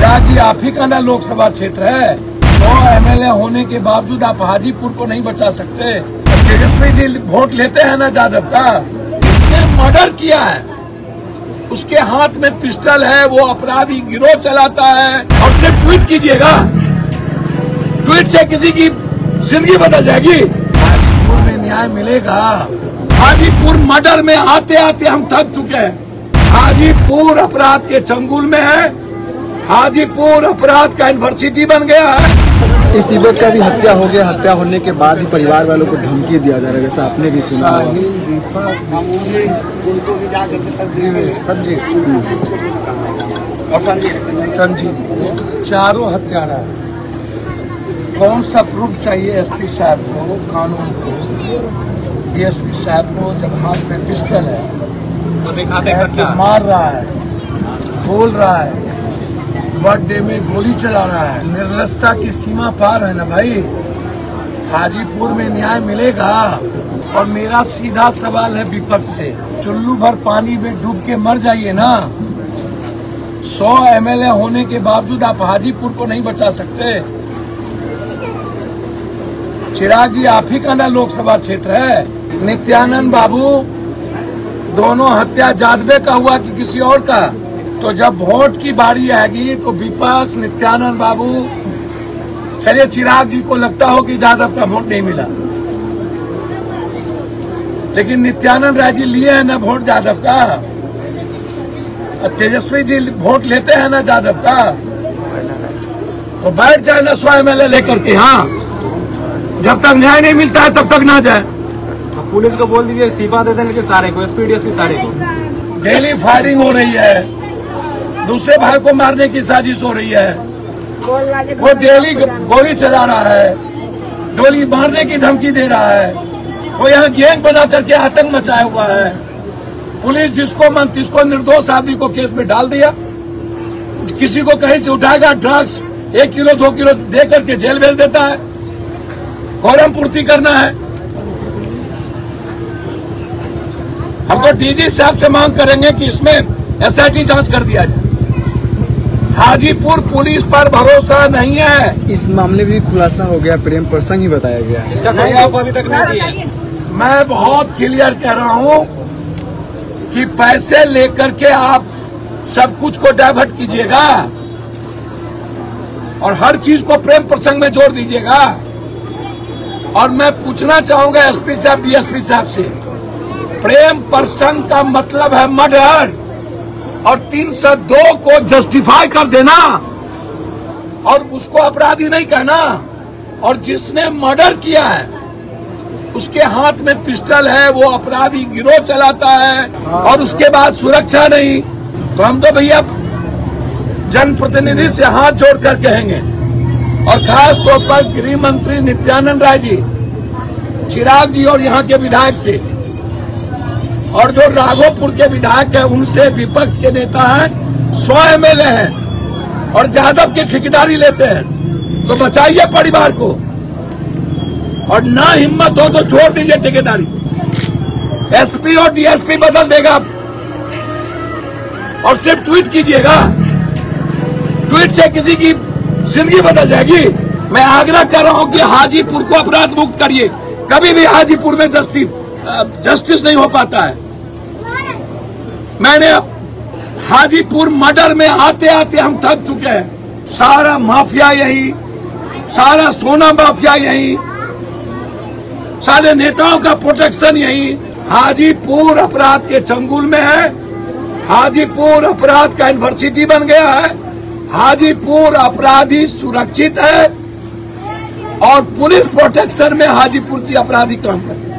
चिराग जी, आप ही का ना लोकसभा क्षेत्र है। 100 MLA होने के बावजूद आप हाजीपुर को नहीं बचा सकते। तेजस्वी जी वोट लेते हैं ना जादव का, इसने मर्डर किया है, उसके हाथ में पिस्टल है, वो अपराधी गिरोह चलाता है। और सिर्फ ट्वीट कीजिएगा, ट्वीट से किसी की जिंदगी बदल जाएगी। हाजीपुर में न्याय मिलेगा। हाजीपुर मर्डर में आते आते हम थक चुके हैं। हाजीपुर अपराध के चंगुल में है। हाजीपुर अपराध का यूनिवर्सिटी बन गया है। इस युवक का भी हत्या हो गया। हत्या होने के बाद ही परिवार वालों को धमकी दिया जा रहा है, जैसा आपने भी सुना। संजीव चारों हत्यारा। कौन सा प्रूफ चाहिए एसपी साहब को, कानून को, डीएसपी साहब को, जब हाथ में पिस्टल है तो मार रहा है, बोल रहा है, बर्थडे में गोली चला रहा है। निर्लजता की सीमा पार है ना भाई। हाजीपुर में न्याय मिलेगा। और मेरा सीधा सवाल है विपक्ष से, चुल्लू भर पानी में डूब के मर जाइए ना। 100 MLA होने के बावजूद आप हाजीपुर को नहीं बचा सकते। चिराग जी, आप ही का ना लोकसभा क्षेत्र है। नित्यानंद बाबू, दोनों हत्या जादवे का हुआ कि किसी और का? तो जब वोट की बारी आएगी तो विपक्ष, नित्यानंद बाबू, चलिए चिराग जी को लगता हो कि जादव का वोट नहीं मिला, लेकिन नित्यानंद राय जी लिए हैं ना वोट जादव का। तेजस्वी जी वोट लेते हैं ना जादव का। तो बैठ जाए ना 100 MLA लेकर के। हाँ, जब तक न्याय नहीं मिलता है तब तक ना जाए। पुलिस को बोल दीजिए इस्तीफा दे देने के सारे को, एसपी डीएसपी सारे को। डेली फायरिंग हो रही है, दूसरे भाई को मारने की साजिश हो रही है। वो डेली गोली चला रहा है, गोली मारने की धमकी दे रहा है। वो यहाँ गैंग बना करके आतंक मचाया हुआ है। पुलिस जिसको मन तिसको निर्दोष आदमी को केस में डाल दिया। किसी को कहीं से उठाएगा, ड्रग्स 1 किलो 2 किलो दे करके जेल भेज देता है। कोरम पूर्ति करना है। हम तो डीजी साहब से मांग करेंगे कि इसमें SIT जांच कर दिया जाए। हाजीपुर पुलिस पर भरोसा नहीं है। इस मामले में भी खुलासा हो गया, प्रेम प्रसंग ही बताया गया। इसका कोई आरोप अभी तक नहीं दिया। मैं बहुत क्लियर कह रहा हूं कि पैसे लेकर के आप सब कुछ को डाइवर्ट कीजिएगा और हर चीज को प्रेम प्रसंग में जोड़ दीजिएगा। और मैं पूछना चाहूंगा एसपी साहब, डीएसपी साहब से, प्रेम प्रसंग का मतलब है मर्डर, और 302 को जस्टिफाई कर देना और उसको अपराधी नहीं कहना। और जिसने मर्डर किया है उसके हाथ में पिस्टल है, वो अपराधी गिरोह चलाता है, और उसके बाद सुरक्षा नहीं। तो हम तो भैया जनप्रतिनिधि से हाथ जोड़कर कहेंगे, और खास तौर पर गृह मंत्री नित्यानंद राय जी, चिराग जी और यहाँ के विधायक से, और जो राघोपुर के विधायक है उनसे, विपक्ष के नेता हैं, 100 MLA हैं और जादव की ठेकेदारी लेते हैं, तो बचाइए परिवार को। और ना हिम्मत हो तो छोड़ दीजिए ठेकेदारी। एसपी और डीएसपी बदल देगा। और सिर्फ ट्वीट कीजिएगा, ट्वीट से किसी की जिंदगी बदल जाएगी। मैं आग्रह कर रहा हूं कि हाजीपुर को अपराध मुक्त करिए। कभी भी हाजीपुर में जस्टिस नहीं हो पाता है। मैंने हाजीपुर मर्डर में आते आते हम थक चुके हैं। सारा माफिया यही, सारा सोना माफिया यही, सारे नेताओं का प्रोटेक्शन यही। हाजीपुर अपराध के चंगुल में है। हाजीपुर अपराध का यूनिवर्सिटी बन गया है। हाजीपुर अपराधी सुरक्षित है और पुलिस प्रोटेक्शन में हाजीपुर की अपराधी काम करते हैं।